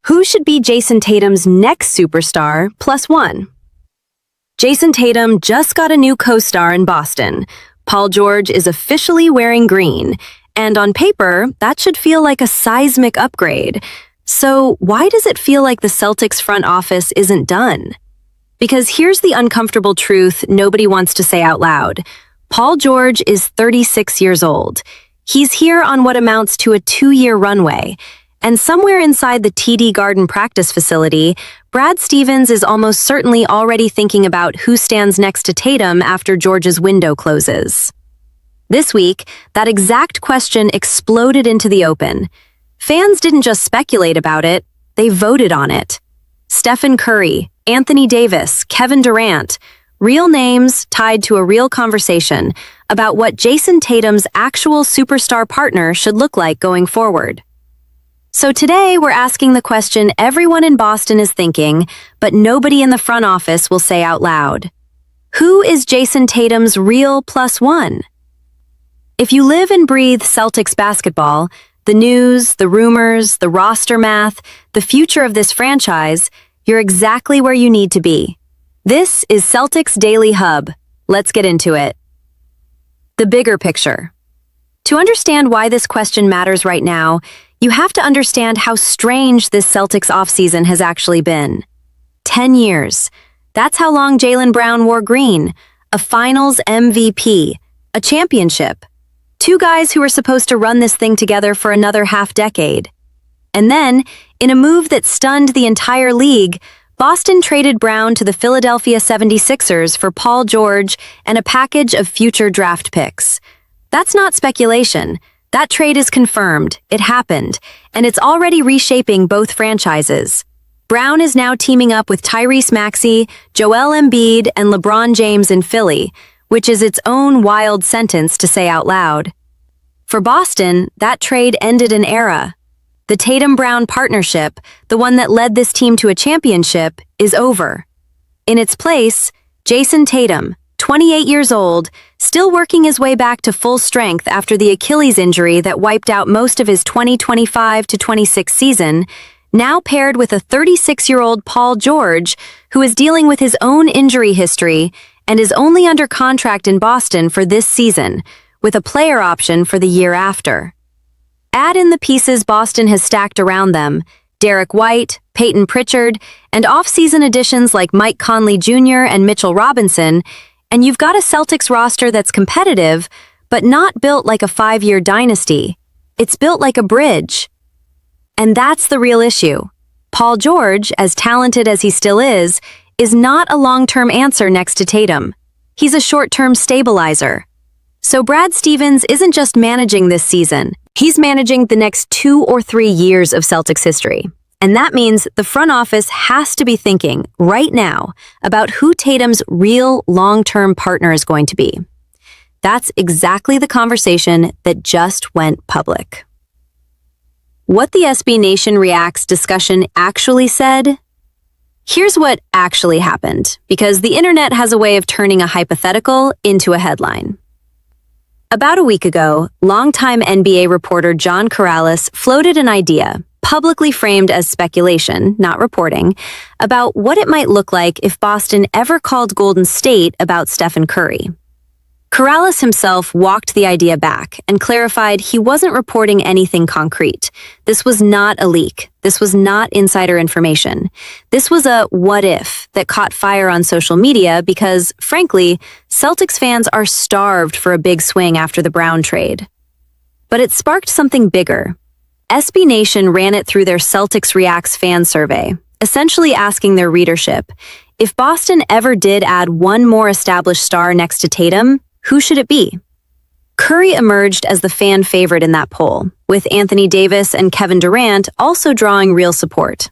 Who should be Jayson Tatum's next superstar +1? Jayson Tatum just got a new co-star in Boston. Paul George is officially wearing green, and on paper, that should feel like a seismic upgrade. So why does it feel like the Celtics front office isn't done? Because here's the uncomfortable truth nobody wants to say out loud. Paul George is 36 years old. He's here on what amounts to a 2-year runway. And somewhere inside the TD Garden practice facility, Brad Stevens is almost certainly already thinking about who stands next to Tatum after George's window closes. This week, that exact question exploded into the open. Fans didn't just speculate about it, they voted on it. Stephen Curry, Anthony Davis, Kevin Durant, real names tied to a real conversation about what Jayson Tatum's actual superstar partner should look like going forward. So today, we're asking the question everyone in Boston is thinking, but nobody in the front office will say out loud. Who is Jayson Tatum's real +1? If you live and breathe Celtics basketball, the news, the rumors, the roster math, the future of this franchise, you're exactly where you need to be. This is Celtics Daily Hub. Let's get into it. The bigger picture. To understand why this question matters right now, you have to understand how strange this Celtics offseason has actually been. 10 years. That's how long Jaylen Brown wore green. A finals MVP. A championship. 2 guys who were supposed to run this thing together for another half-decade. And then, in a move that stunned the entire league, Boston traded Brown to the Philadelphia 76ers for Paul George and a package of future draft picks. That's not speculation. That trade is confirmed, it happened, and it's already reshaping both franchises. Brown is now teaming up with Tyrese Maxey, Joel Embiid, and LeBron James in Philly, which is its own wild sentence to say out loud. For Boston, that trade ended an era. The Tatum-Brown partnership, the one that led this team to a championship, is over. In its place, Jayson Tatum, 28 years old, still working his way back to full strength after the Achilles injury that wiped out most of his 2025-26 season, now paired with a 36-year-old Paul George, who is dealing with his own injury history and is only under contract in Boston for this season, with a player option for the year after. Add in the pieces Boston has stacked around them, Derek White, Peyton Pritchard, and off-season additions like Mike Conley Jr. and Mitchell Robinson, and you've got a Celtics roster that's competitive, but not built like a 5-year dynasty. It's built like a bridge. And that's the real issue. Paul George, as talented as he still is not a long-term answer next to Tatum. He's a short-term stabilizer. So Brad Stevens isn't just managing this season. He's managing the next 2 or 3 years of Celtics history. And that means the front office has to be thinking right now about who Tatum's real long-term partner is going to be. That's exactly the conversation that just went public. What the SB Nation Reacts discussion actually said? Here's what actually happened, because the internet has a way of turning a hypothetical into a headline. About a week ago, longtime NBA reporter John Karalis floated an idea, publicly framed as speculation, not reporting, about what it might look like if Boston ever called Golden State about Stephen Curry. Karalis himself walked the idea back and clarified he wasn't reporting anything concrete. This was not a leak. This was not insider information. This was a what if that caught fire on social media because, frankly, Celtics fans are starved for a big swing after the Brown trade. But it sparked something bigger. SB Nation ran it through their Celtics Reacts fan survey, essentially asking their readership, if Boston ever did add one more established star next to Tatum, who should it be? Curry emerged as the fan favorite in that poll, with Anthony Davis and Kevin Durant also drawing real support.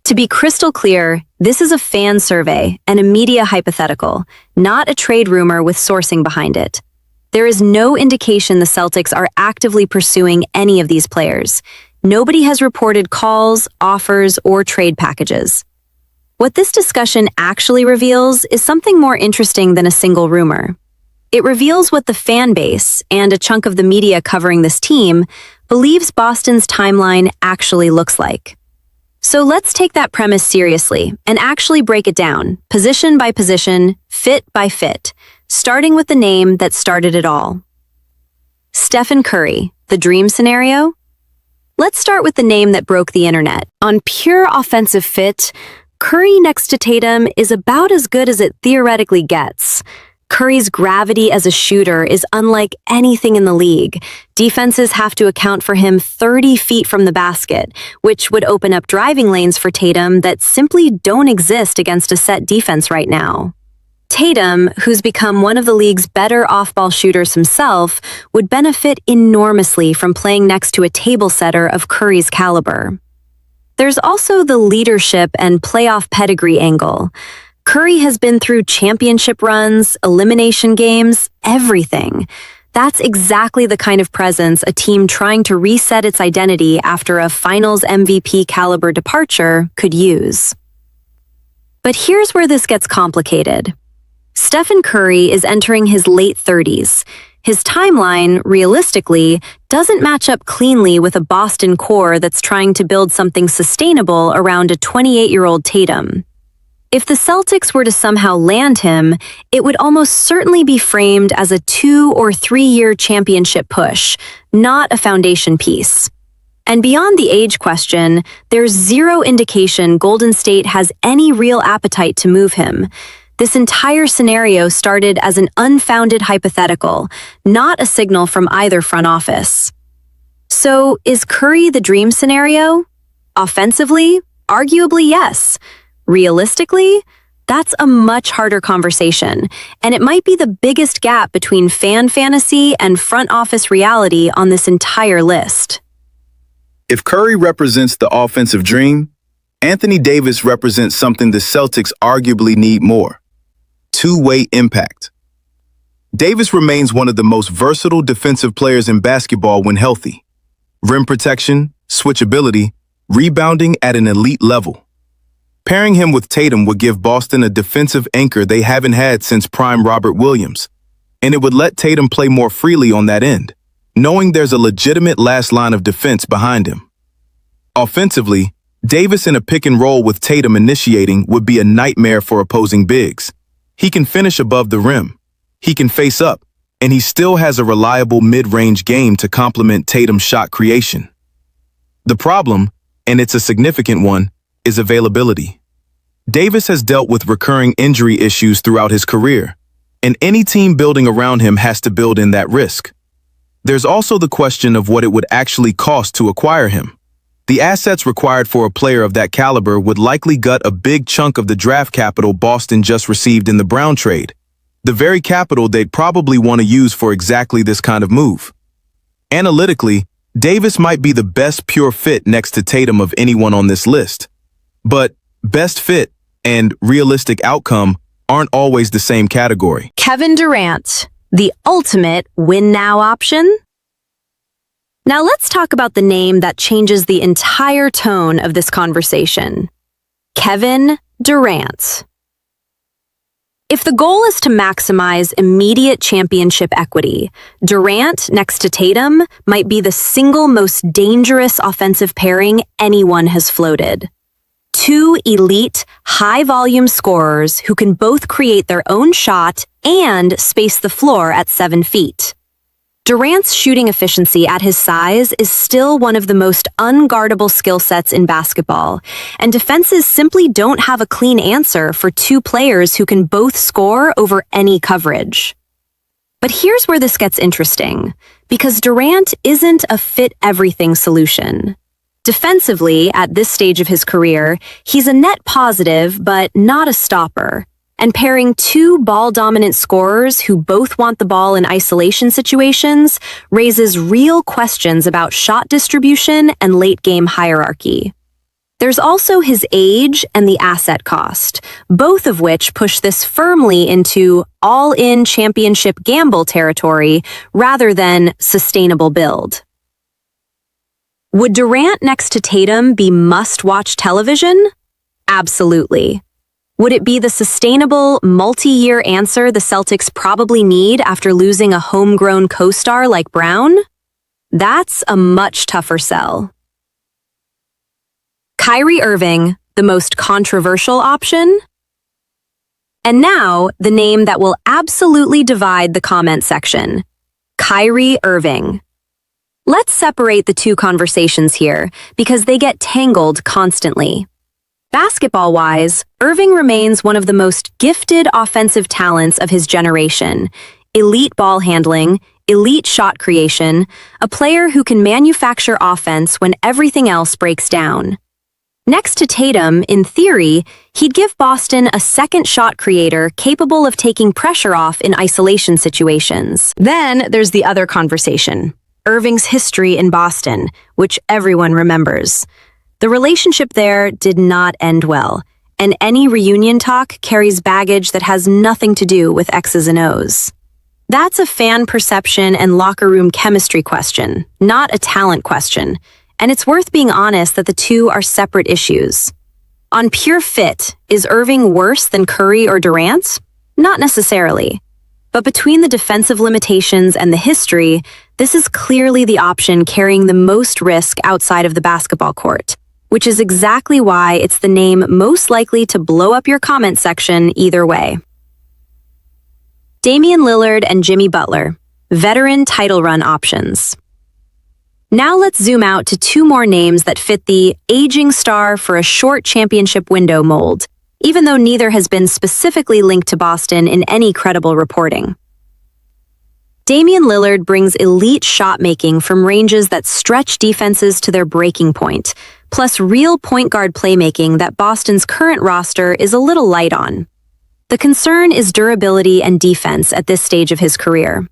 To be crystal clear, this is a fan survey and a media hypothetical, not a trade rumor with sourcing behind it. There is no indication the Celtics are actively pursuing any of these players. Nobody has reported calls, offers, or trade packages. What this discussion actually reveals is something more interesting than a single rumor. It reveals what the fan base, and a chunk of the media covering this team, believes Boston's timeline actually looks like. So let's take that premise seriously and actually break it down, position by position, fit by fit, starting with the name that started it all. Stephen Curry, the dream scenario? Let's start with the name that broke the internet. On pure offensive fit, Curry next to Tatum is about as good as it theoretically gets. Curry's gravity as a shooter is unlike anything in the league. Defenses have to account for him 30 feet from the basket, which would open up driving lanes for Tatum that simply don't exist against a set defense right now. Tatum, who's become one of the league's better off-ball shooters himself, would benefit enormously from playing next to a table setter of Curry's caliber. There's also the leadership and playoff pedigree angle. Curry has been through championship runs, elimination games, everything. That's exactly the kind of presence a team trying to reset its identity after a Finals MVP caliber departure could use. But here's where this gets complicated. Stephen Curry is entering his late 30s. His timeline, realistically, doesn't match up cleanly with a Boston core that's trying to build something sustainable around a 28-year-old Tatum. If the Celtics were to somehow land him, it would almost certainly be framed as a 2- or 3-year championship push, not a foundation piece. And beyond the age question, there's zero indication Golden State has any real appetite to move him. This entire scenario started as an unfounded hypothetical, not a signal from either front office. So, is Curry the dream scenario? Offensively, arguably yes. Realistically, that's a much harder conversation, and it might be the biggest gap between fan fantasy and front office reality on this entire list. If Curry represents the offensive dream, Anthony Davis represents something the Celtics arguably need more: two-way impact. Davis remains one of the most versatile defensive players in basketball when healthy. Rim protection, switchability, rebounding at an elite level. Pairing him with Tatum would give Boston a defensive anchor they haven't had since prime Robert Williams, and it would let Tatum play more freely on that end, knowing there's a legitimate last line of defense behind him. Offensively, Davis in a pick and roll with Tatum initiating would be a nightmare for opposing bigs. He can finish above the rim, he can face up, and he still has a reliable mid-range game to complement Tatum's shot creation. The problem, and it's a significant one, is availability. Davis has dealt with recurring injury issues throughout his career, and any team building around him has to build in that risk. There's also the question of what it would actually cost to acquire him. The assets required for a player of that caliber would likely gut a big chunk of the draft capital Boston just received in the Brown trade, the very capital they'd probably want to use for exactly this kind of move. Analytically, Davis might be the best pure fit next to Tatum of anyone on this list. But best fit and realistic outcome aren't always the same category. Kevin Durant, the ultimate win-now option? Now let's talk about the name that changes the entire tone of this conversation. Kevin Durant. If the goal is to maximize immediate championship equity, Durant next to Tatum might be the single most dangerous offensive pairing anyone has floated. Two elite, high-volume scorers who can both create their own shot and space the floor at 7 feet. Durant's shooting efficiency at his size is still one of the most unguardable skill sets in basketball, and defenses simply don't have a clean answer for two players who can both score over any coverage. But here's where this gets interesting, because Durant isn't a fit-everything solution. Defensively, at this stage of his career, he's a net positive but not a stopper, and pairing two ball-dominant scorers who both want the ball in isolation situations raises real questions about shot distribution and late-game hierarchy. There's also his age and the asset cost, both of which push this firmly into all-in championship gamble territory rather than sustainable build. Would Durant next to Tatum be must-watch television? Absolutely. Would it be the sustainable, multi-year answer the Celtics probably need after losing a homegrown co-star like Brown? That's a much tougher sell. Kyrie Irving, the most controversial option? And now, the name that will absolutely divide the comment section. Kyrie Irving. Let's separate the two conversations here, because they get tangled constantly. Basketball-wise, Irving remains one of the most gifted offensive talents of his generation. Elite ball handling, elite shot creation, a player who can manufacture offense when everything else breaks down. Next to Tatum, in theory, he'd give Boston a second shot creator capable of taking pressure off in isolation situations. Then there's the other conversation, Irving's history in Boston, which everyone remembers. The relationship there did not end well, and any reunion talk carries baggage that has nothing to do with X's and O's. That's a fan perception and locker room chemistry question, not a talent question. And it's worth being honest that the two are separate issues. On pure fit, is Irving worse than Curry or Durant? Not necessarily. But between the defensive limitations and the history, this is clearly the option carrying the most risk outside of the basketball court, which is exactly why it's the name most likely to blow up your comment section either way. Damian Lillard and Jimmy Butler, veteran title run options. Now let's zoom out to two more names that fit the aging star for a short championship window mold, even though neither has been specifically linked to Boston in any credible reporting. Damian Lillard brings elite shot-making from ranges that stretch defenses to their breaking point, plus real point guard playmaking that Boston's current roster is a little light on. The concern is durability and defense at this stage of his career.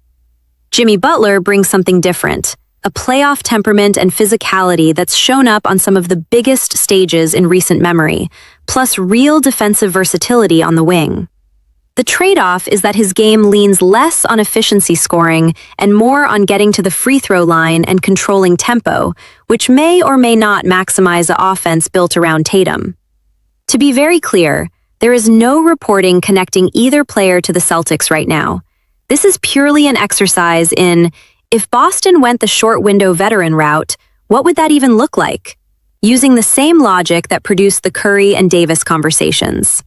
Jimmy Butler brings something different, a playoff temperament and physicality that's shown up on some of the biggest stages in recent memory, plus real defensive versatility on the wing. The trade-off is that his game leans less on efficiency scoring and more on getting to the free throw line and controlling tempo, which may or may not maximize an offense built around Tatum. To be very clear, there is no reporting connecting either player to the Celtics right now. This is purely an exercise in, if Boston went the short window veteran route, what would that even look like? Using the same logic that produced the Curry and Davis conversations.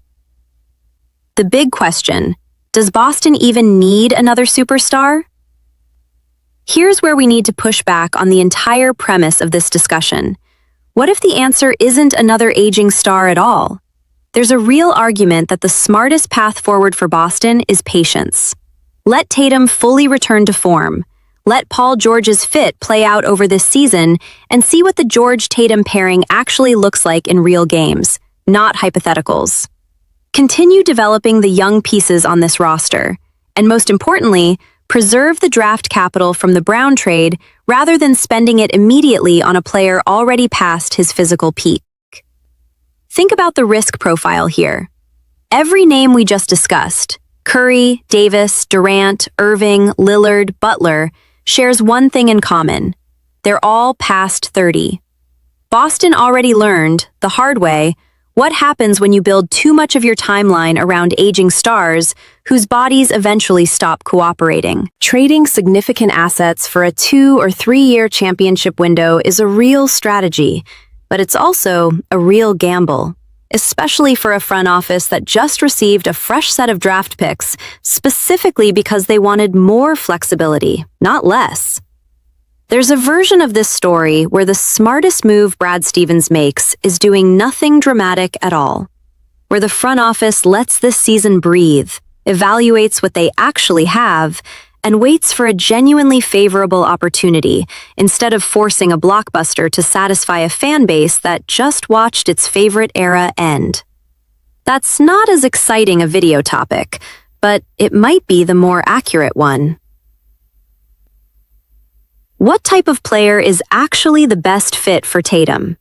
The big question, does Boston even need another superstar? Here's where we need to push back on the entire premise of this discussion. What if the answer isn't another aging star at all? There's a real argument that the smartest path forward for Boston is patience. Let Tatum fully return to form. Let Paul George's fit play out over this season and see what the George-Tatum pairing actually looks like in real games, not hypotheticals. Continue developing the young pieces on this roster, and most importantly, preserve the draft capital from the Brown trade rather than spending it immediately on a player already past his physical peak. Think about the risk profile here. Every name we just discussed, Curry, Davis, Durant, Irving, Lillard, Butler, shares one thing in common. They're all past 30. Boston already learned, the hard way, what happens when you build too much of your timeline around aging stars whose bodies eventually stop cooperating. Trading significant assets for a 2 or 3 year championship window is a real strategy, but it's also a real gamble, especially for a front office that just received a fresh set of draft picks specifically because they wanted more flexibility, not less. There's a version of this story where the smartest move Brad Stevens makes is doing nothing dramatic at all, where the front office lets this season breathe, evaluates what they actually have, and waits for a genuinely favorable opportunity instead of forcing a blockbuster to satisfy a fan base that just watched its favorite era end. That's not as exciting a video topic, but it might be the more accurate one. What type of player is actually the best fit for Tatum?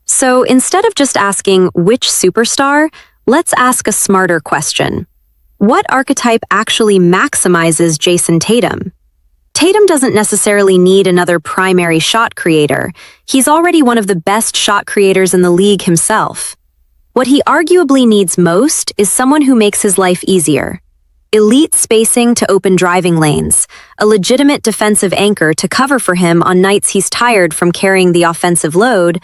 So instead of just asking which superstar, let's ask a smarter question. What archetype actually maximizes Jayson Tatum? Tatum doesn't necessarily need another primary shot creator. He's already one of the best shot creators in the league himself. What he arguably needs most is someone who makes his life easier. Elite spacing to open driving lanes, a legitimate defensive anchor to cover for him on nights he's tired from carrying the offensive load,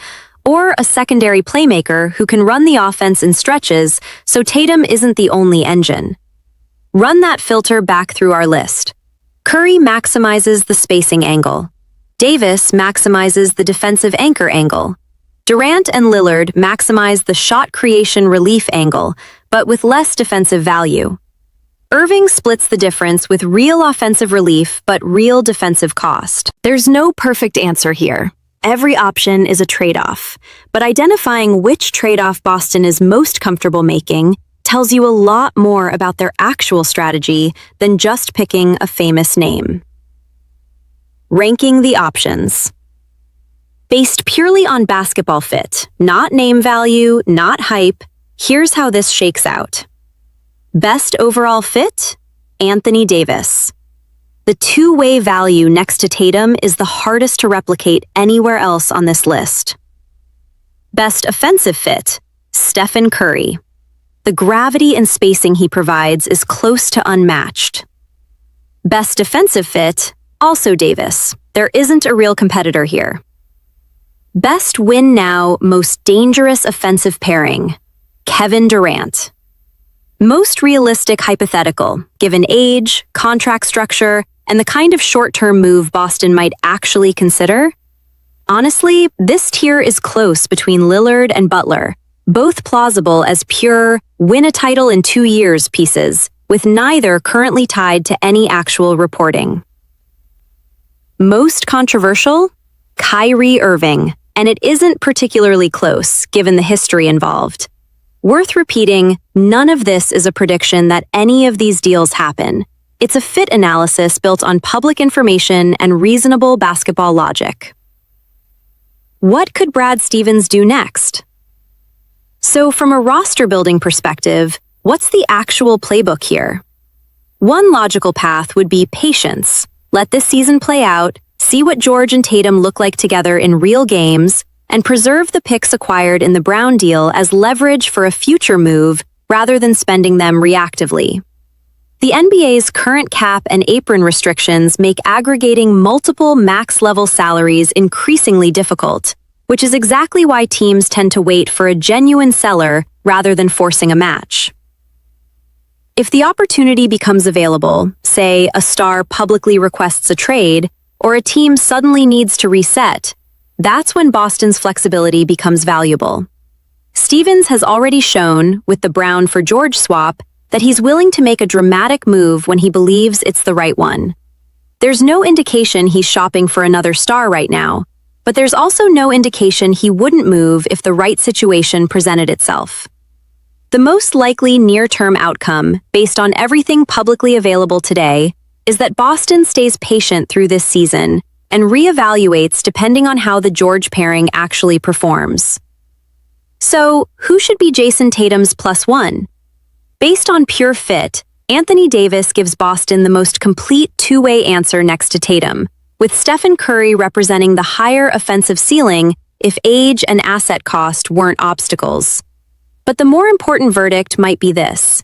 or a secondary playmaker who can run the offense in stretches so Tatum isn't the only engine. Run that filter back through our list. Curry maximizes the spacing angle. Davis maximizes the defensive anchor angle. Durant and Lillard maximize the shot creation relief angle, but with less defensive value. Irving splits the difference with real offensive relief but real defensive cost. There's no perfect answer here. Every option is a trade-off, but identifying which trade-off Boston is most comfortable making tells you a lot more about their actual strategy than just picking a famous name. Ranking the options. Based purely on basketball fit, not name value, not hype, here's how this shakes out. Best overall fit? Anthony Davis. The two-way value next to Tatum is the hardest to replicate anywhere else on this list. Best offensive fit? Stephen Curry. The gravity and spacing he provides is close to unmatched. Best defensive fit? Also Davis. There isn't a real competitor here. Best win now, most dangerous offensive pairing? Kevin Durant. Most realistic hypothetical, given age, contract structure, and the kind of short-term move Boston might actually consider? Honestly, this tier is close between Lillard and Butler, both plausible as pure, win a title in 2 years pieces, with neither currently tied to any actual reporting. Most controversial? Kyrie Irving, and it isn't particularly close, given the history involved. Worth repeating, none of this is a prediction that any of these deals happen. It's a fit analysis built on public information and reasonable basketball logic. What could Brad Stevens do next? So from a roster-building perspective, what's the actual playbook here? One logical path would be patience. Let this season play out, see what George and Tatum look like together in real games, and preserve the picks acquired in the Brown deal as leverage for a future move rather than spending them reactively. The NBA's current cap and apron restrictions make aggregating multiple max-level salaries increasingly difficult, which is exactly why teams tend to wait for a genuine seller rather than forcing a match. If the opportunity becomes available, say a star publicly requests a trade, or a team suddenly needs to reset, that's when Boston's flexibility becomes valuable. Stevens has already shown, with the Brown-for-George swap, that he's willing to make a dramatic move when he believes it's the right one. There's no indication he's shopping for another star right now, but there's also no indication he wouldn't move if the right situation presented itself. The most likely near-term outcome, based on everything publicly available today, is that Boston stays patient through this season and reevaluates depending on how the George pairing actually performs. So, who should be Jayson Tatum's +1? Based on pure fit, Anthony Davis gives Boston the most complete two-way answer next to Tatum, with Stephen Curry representing the higher offensive ceiling if age and asset cost weren't obstacles. But the more important verdict might be this: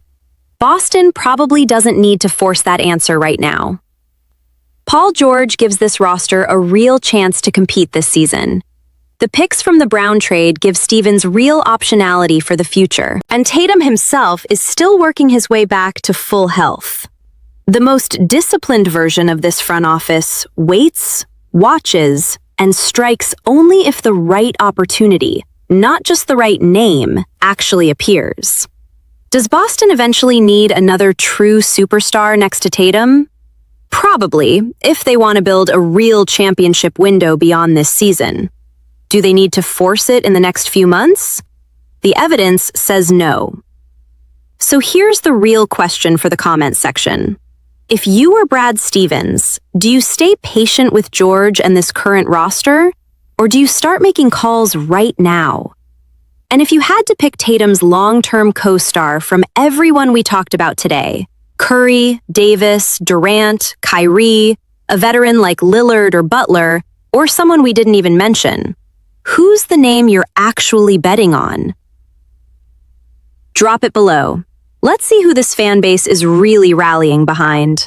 Boston probably doesn't need to force that answer right now. Paul George gives this roster a real chance to compete this season. The picks from the Brown trade give Stevens real optionality for the future, and Tatum himself is still working his way back to full health. The most disciplined version of this front office waits, watches, and strikes only if the right opportunity, not just the right name, actually appears. Does Boston eventually need another true superstar next to Tatum? Probably, if they want to build a real championship window beyond this season. Do they need to force it in the next few months? The evidence says no. So here's the real question for the comments section. If you were Brad Stevens, do you stay patient with George and this current roster, or do you start making calls right now? And if you had to pick Tatum's long-term co-star from everyone we talked about today, Curry, Davis, Durant, Kyrie, a veteran like Lillard or Butler, or someone we didn't even mention, who's the name you're actually betting on? Drop it below. Let's see who this fan base is really rallying behind.